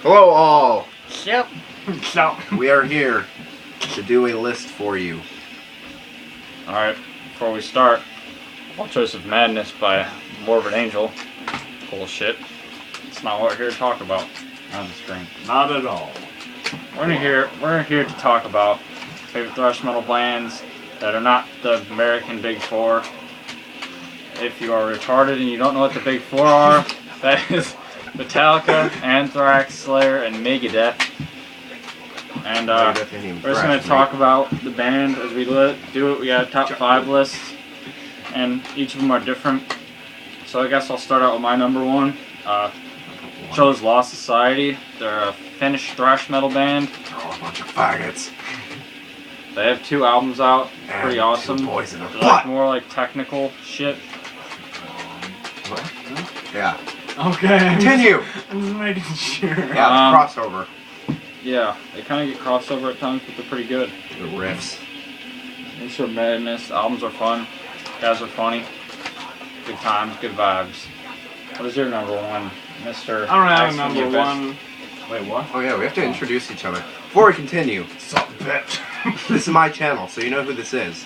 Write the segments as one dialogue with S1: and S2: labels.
S1: Hello all!
S2: Yep.
S1: We are here to do a list for you.
S2: Alright, before we start, All Choice of Madness by Morbid Angel. Bullshit. It's not what we're here to talk about on the screen.
S3: Not at all.
S2: We're here to talk about favorite thrash metal bands that are not the American Big Four. If you are retarded and you don't know what the Big Four are, that is Metallica, Anthrax, Slayer, and Megadeth. And we're just going to talk about the band as we do it. We got a top 5 list, and each of them are different. So I guess I'll start out with my number one. Chose Lost Society. They're a Finnish thrash metal band.
S1: They're all a bunch of faggots.
S2: They have 2 albums out. Pretty awesome.
S1: Boys in a
S2: Like more like technical shit.
S1: What? Yeah.
S3: Okay.
S1: Continue!
S3: I'm just making sure.
S1: Yeah, crossover.
S2: Yeah, they kind of get crossover at times, but they're pretty good.
S1: The riffs.
S2: It's for madness. Albums are fun. Guys are funny. Good times, good vibes. What is your number one, Mr.
S3: I don't have a
S2: Axefrom,
S3: number
S2: theabyss?
S3: one. Wait, what?
S1: Oh yeah, we have to introduce each other. Before we continue,
S3: Sup, bitch.
S1: this is my channel, so you know who this is.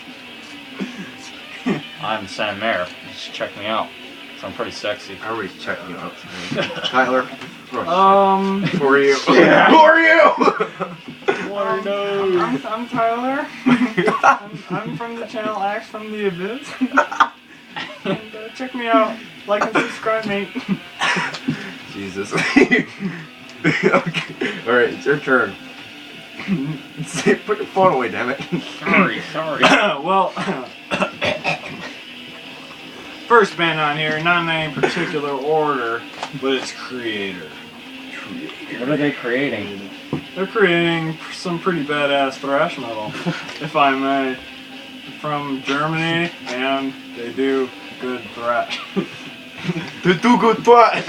S2: I'm Sam Mayer. Just check me out. 'Cause I'm pretty sexy.
S1: I already checked you out. Tyler,
S3: Who
S1: who are you?
S2: Yeah.
S1: Who are you?
S3: I'm Tyler. I'm from the channel axefrom, theabyss. And check me out. Like and subscribe, mate.
S1: Jesus. Okay. Alright, it's your turn. Put your phone away, damn it.
S2: Sorry.
S3: Well, first band on here, not in any particular order, but it's Creator.
S2: What are they creating?
S3: They're creating some pretty badass thrash metal, if I may. From Germany, and they do good thrash.
S1: They do good thrash.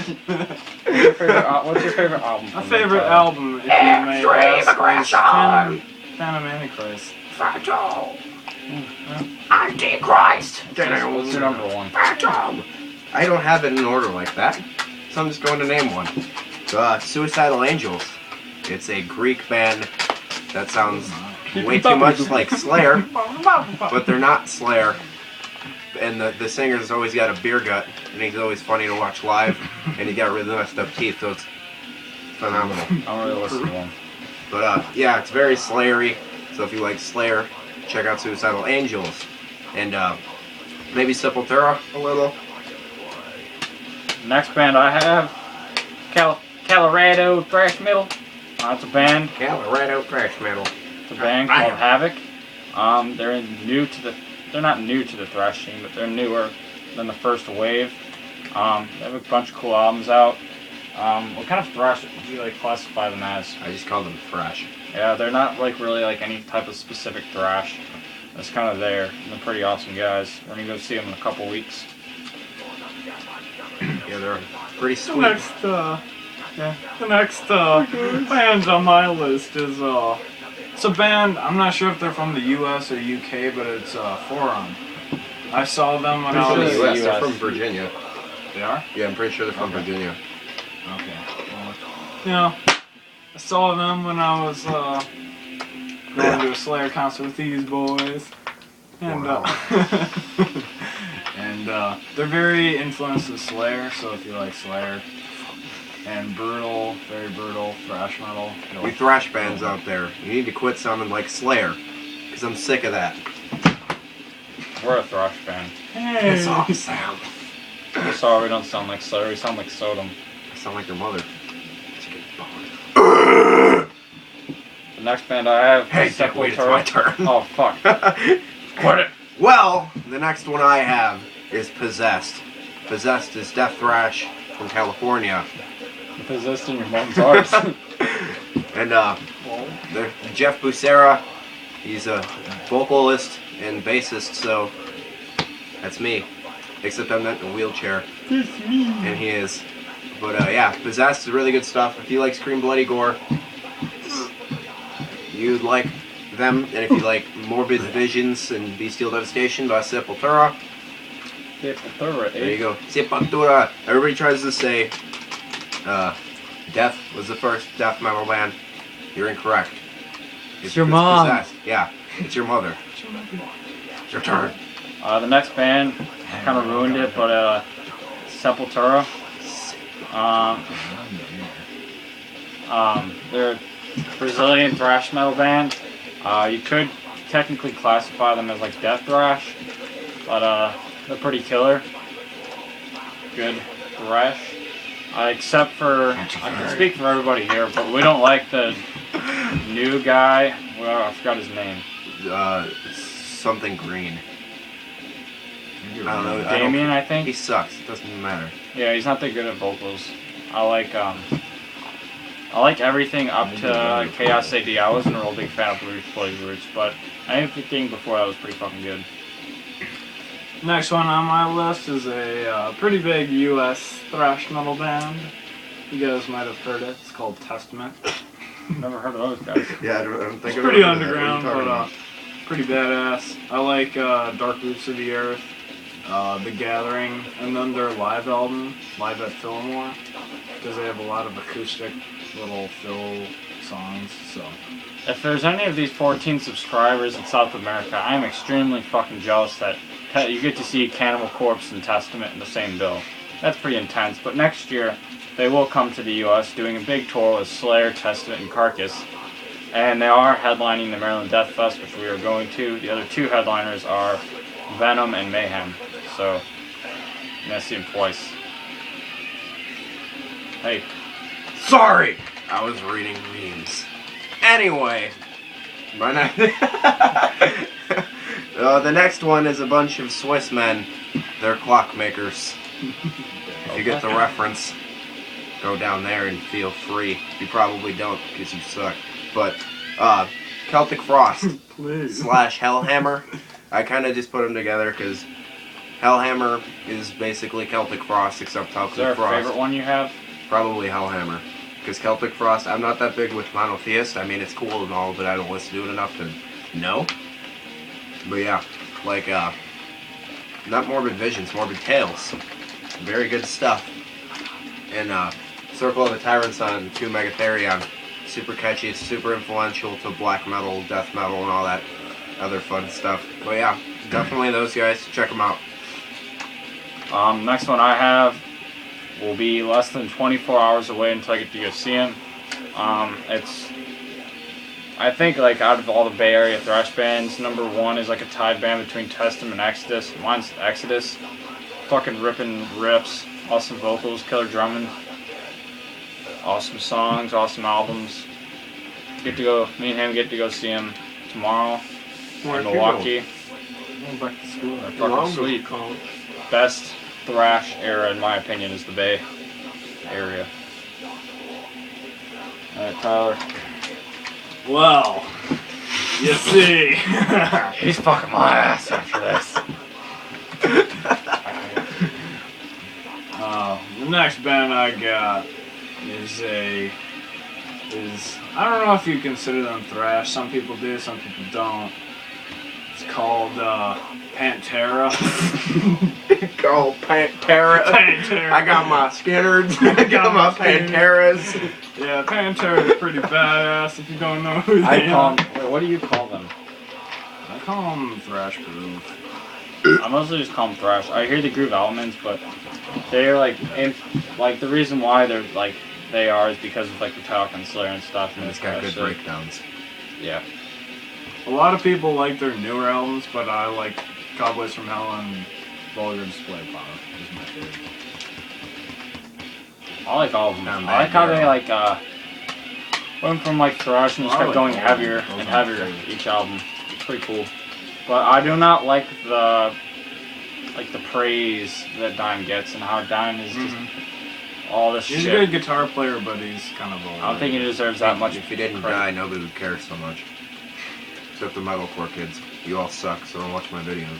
S2: What's your favorite album?
S3: My favorite album, if you may ask, is Phantom Antichrist.
S1: Phantom. Antichrist.
S2: What's your number one?
S1: Phantom. I don't have it in order like that, so I'm just going to name one. Suicidal Angels. It's a Greek band that sounds way too much like Slayer, but they're not Slayer. And the singer's always got a beer gut, and he's always funny to watch live, and he got really messed up teeth, so it's phenomenal.
S2: I don't really listen to them.
S1: But yeah, it's very Slayery, so if you like Slayer, check out Suicidal Angels. And maybe Sepultura a little.
S2: Next band I have, Colorado Thrash Metal. It's a band.
S1: Colorado thrash metal.
S2: It's a band called Havoc. They're not new to the thrash scene, but they're newer than the first wave. They have a bunch of cool albums out. What kind of thrash would you like classify them as?
S1: I just call them thrash.
S2: Yeah, they're not like really like any type of specific thrash. It's kind of there. And they're pretty awesome guys. We're gonna go see them in a couple weeks.
S1: Yeah, they're pretty
S3: The
S1: sweet.
S3: next band on my list is it's a band. I'm not sure if they're from the U.S. or UK, but it's Forum. I saw them when I
S1: From
S3: was.
S1: the US. They're from Virginia.
S3: They are?
S1: Yeah, I'm pretty sure they're from Virginia.
S3: Okay. Well, you know, I saw them when I was going to a Slayer concert with these boys, and
S1: Wow.
S3: and they're very influenced with Slayer. So if you like Slayer and brutal, very brutal thrash metal, you'll
S1: You thrash bands out there, you need to quit sounding like Slayer, because I'm sick of that.
S2: We're a thrash band.
S3: Hey.
S1: Piss off, Sam.
S2: I'm sorry, we don't sound like Slayer. We sound like Sodom.
S1: I sound like your mother.
S2: The next band I have
S1: Hey,
S2: is
S1: wait, it's my
S2: Sepultura.
S1: turn.
S2: Oh fuck! Quit it.
S1: Well, the next one I have is Possessed. Possessed is death thrash from California.
S2: Possessed in your mom's arms.
S1: And Jeff Bucera, he's a vocalist and bassist, so that's me. Except I'm not in a wheelchair. And he is. But yeah, Possessed is really good stuff. If you like Scream Bloody Gore, you'd like them. And if you like Morbid Visions and Bestial Devastation by Sepultura,
S2: Sepultura,
S1: there you go. Sepultura. Everybody tries to say Death was the first death metal band. You're incorrect.
S2: It's your mom.
S1: Possessed. Yeah, it's your mother. It's your turn.
S2: The next band kind of ruined it, but Sepultura. They're a Brazilian thrash metal band. You could technically classify them as like death thrash, but they're pretty killer. Good thrash. Except for, I can speak for everybody here, but we don't like the new guy. Well, I forgot his name.
S1: Something green. I don't know.
S2: Damien, I think.
S1: He sucks. It doesn't matter.
S2: Yeah, he's not that good at vocals. I like everything up to Chaos AD. I wasn't a real big fan of Bloody Roots, but anything before that was pretty fucking good.
S3: Next one on my list is a pretty big U.S. thrash metal band. You guys might have heard it. It's called Testament.
S2: Never heard of those guys.
S1: Yeah, I don't think
S3: It's pretty underground, but pretty badass. I like Dark Roots of the Earth, The Gathering, and then their live album, Live at Fillmore, because they have a lot of acoustic little fill songs. So
S2: if there's any of these 14 subscribers in South America, I am extremely fucking jealous that you get to see Cannibal Corpse and Testament in the same bill. That's pretty intense, but next year they will come to the U.S. doing a big tour with Slayer, Testament, and Carcass. And they are headlining the Maryland Death Fest, which we are going to. The other two headliners are Venom and Mayhem. So, I'm going to see them twice. Hey.
S1: Sorry! I was reading memes. Anyway. The next one is a bunch of Swiss men. They're clockmakers. If you get the reference, go down there and feel free. You probably don't because you suck. But, Celtic Frost / Hellhammer. I kind of just put them together because Hellhammer is basically Celtic Frost except Celtic Frost.
S2: Is there a favorite one you have?
S1: Probably Hellhammer. Because Celtic Frost, I'm not that big with Monotheist. I mean, it's cool and all, but I don't listen to it enough to know. But yeah, like, not Morbid Visions, Morbid Tales. Very good stuff. And, Circle of the Tyrants on 2 Megatherion. Super catchy, it's super influential to black metal, death metal, and all that other fun stuff. But yeah, definitely those guys. Check them out.
S2: Next one I have will be less than 24 hours away until I get to go see him. I think like out of all the Bay Area thrash bands, number one is like a tied band between Testament and Exodus. Mine's Exodus. Fucking ripping riffs, awesome vocals, killer drumming, awesome songs, awesome albums. Me and him get to go see him tomorrow in Milwaukee.
S3: going back to school.
S2: They're fucking sweet. Best thrash era, in my opinion, is the Bay Area. Alright, Tyler.
S3: Well, you see.
S2: He's fucking my ass after this.
S3: The next band I got is I don't know if you consider them thrash. Some people do, some people don't. It's called Pantera.
S1: Called Pantera.
S3: Pantera.
S1: I got my Skinners. I got my Panteras.
S3: Yeah, Pantera is pretty badass if you don't know who they are.
S2: Wait, what do you call them?
S3: I call them thrash groove.
S2: I mostly just call them thrash. I hear the groove elements, but they're like the reason why they are is because of like Metallica and Slayer and stuff. And
S1: It's got good breakdowns.
S2: Yeah.
S3: A lot of people like their newer albums, but I like Cowboys from Hell and Vulgar Display Power is my favorite.
S2: I like all of them. I like how they went from like thrash and just kept going heavier and heavier each album. It's pretty cool. But I do not like the praise that Dime gets and how Dime is just all this
S3: He's
S2: shit.
S3: a good guitar player, but he's kind of old.
S2: I don't think he deserves that much.
S1: If he didn't
S2: credit.
S1: die, nobody would care so much. Except the metalcore kids. You all suck, so don't watch my videos.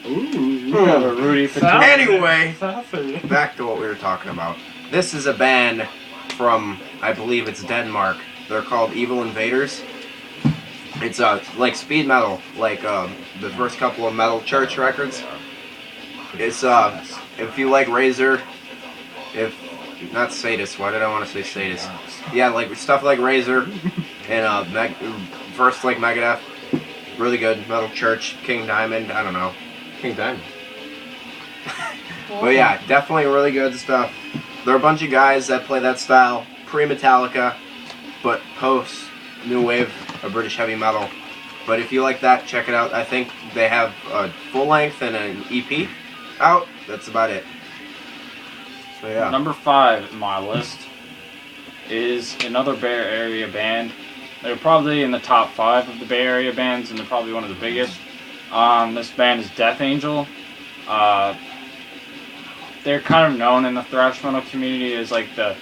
S3: Ooh.
S2: Rudy
S1: Anyway,
S3: Sassy.
S1: back to what we were talking about. This is a band from, I believe it's Denmark. They're called Evil Invaders. It's like speed metal, like the first couple of Metal Church records. It's if you like Razor, if not sadist. Why did I want to say sadist? Yeah, like stuff like Razor and first like Megadeth, really good. Metal Church, King Diamond. I don't know, King Diamond. But yeah, definitely really good stuff. There are a bunch of guys that play that style pre-Metallica, but post new wave of British heavy metal. But if you like that, check it out. I think they have a full length and an EP out. That's about it. So yeah.
S2: Number 5 in my list is another Bay Area band. They're probably in the top 5 of the Bay Area bands, and they're probably one of the biggest. This band is Death Angel. They're kind of known in the thrash metal community as like the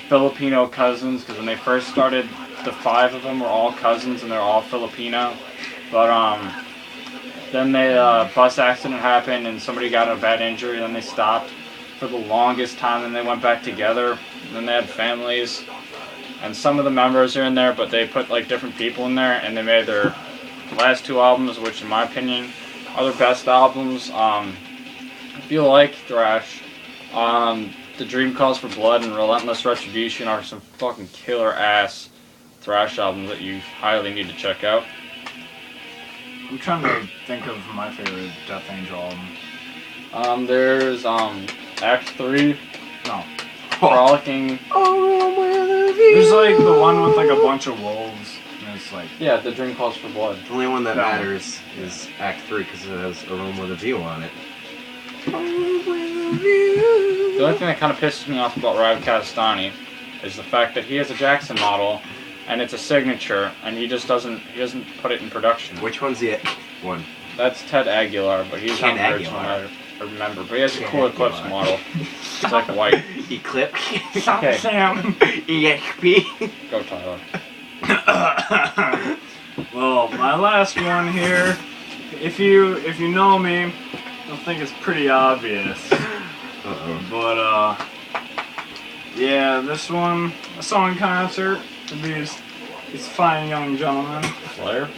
S2: Filipino cousins, because when they first started, the 5 of them were all cousins and they're all Filipino. But then the bus accident happened and somebody got a bad injury, and then they stopped for the longest time, and they went back together, and then they had families, and some of the members are in there, but they put like different people in there, and they made their last 2 albums, which in my opinion are their best albums. If you like thrash, The Dream Calls for Blood and Relentless Retribution are some fucking killer ass thrash albums that you highly need to check out.
S3: I'm trying to think of my favorite Death Angel album.
S2: There's Act 3,
S3: No.
S2: Frolicking.
S3: There's like the one with like a bunch of wolves, and it's like,
S2: Yeah, The Dream Calls for Blood.
S1: The only one that
S3: Yeah.
S1: matters is Act 3 because it has a room with a view on it.
S2: The only thing that kind of pisses me off about Rav Kadistani is the fact that he has a Jackson model, and it's a signature, and he doesn't put it in production.
S1: Which one's the one?
S2: That's Ted Aguilar, but he's
S1: Ken
S2: not the original.
S1: Aguilar.
S2: I remember, but he has a
S1: Ken
S2: cool Eclipse
S1: Aguilar.
S2: model. It's like white.
S1: Eclipse.
S2: Okay.
S3: Sam.
S1: EXP.
S2: Go Tyler.
S3: Well, my last one here. If you know me, you'll think it's pretty obvious. But yeah, this one I saw in concert with these fine young gentlemen.
S2: Slayer.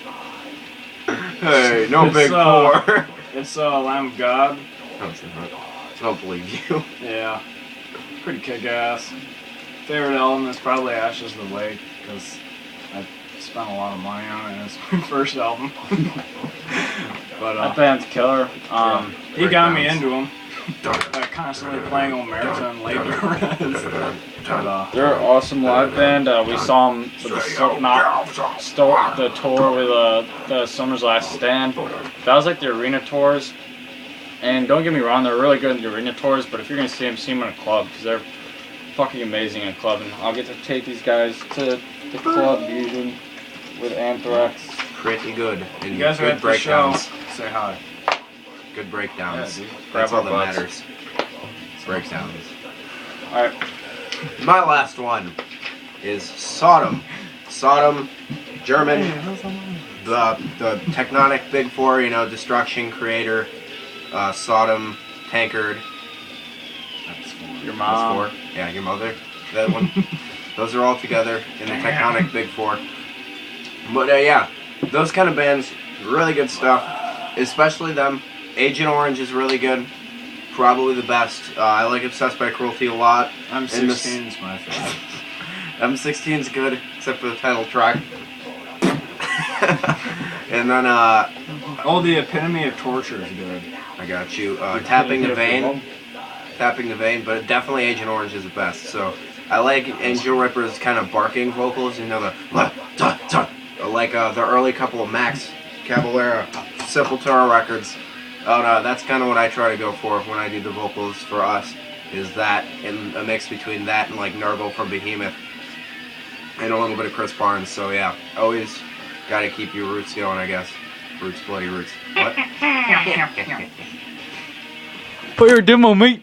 S1: Hey, no
S3: It's,
S1: big four.
S3: It's Lamb of God.
S1: No, it's not. I don't believe you.
S3: Yeah, pretty kick-ass. Favorite album is probably Ashes of the Lake, because I spent a lot of money on it, and it's my first album. But
S2: That band's killer.
S3: he got me
S1: breakdowns.
S3: into him by constantly playing Omerta and Late Perez. But
S2: They're an awesome live band. We saw them with the Slipknot the tour with the Summer's Last Stand. That was like the arena tours. And don't get me wrong, they're really good in the arena tours, but if you're going to see them in a club, because they're fucking amazing in a club. And I'll get to take these guys to the club usually with Anthrax.
S1: Pretty good. And
S3: you guys are
S1: good
S3: at the show.
S1: breakdowns.
S3: Say hi.
S1: Good breakdowns.
S3: Yeah, dude.
S1: That's
S2: Grab
S1: all that
S2: our butts.
S1: matters. Breakdowns.
S2: Alright.
S1: My last one is Sodom. Sodom, German, the tectonic big four, Destruction, Creator, Sodom, Tankard.
S2: Your
S1: That's
S2: mom.
S1: 4. Yeah, your mother. That one. Those are all together in the tectonic big four. But yeah, those kind of bands, really good stuff. Especially them. Agent Orange is really good. Probably the best. I like Obsessed by Cruelty a lot.
S3: M16 is my favorite.
S1: M16 is good, except for the title track. And then,
S3: Oh, the Epitome of Torture is good.
S1: I got you. Tapping the Vein. Tapping the Vein, but definitely Agent Orange is the best. So I like Angel Ripper's kind of barking vocals, the like the early couple of Max Cavalera Sepultura records. Oh no, that's kind of what I try to go for when I do the vocals for us, is that, and a mix between that and like Nergal from Behemoth, and a little bit of Chris Barnes. So yeah, always gotta keep your roots going, I guess. Roots, bloody roots. What?
S2: Put your demo, mate.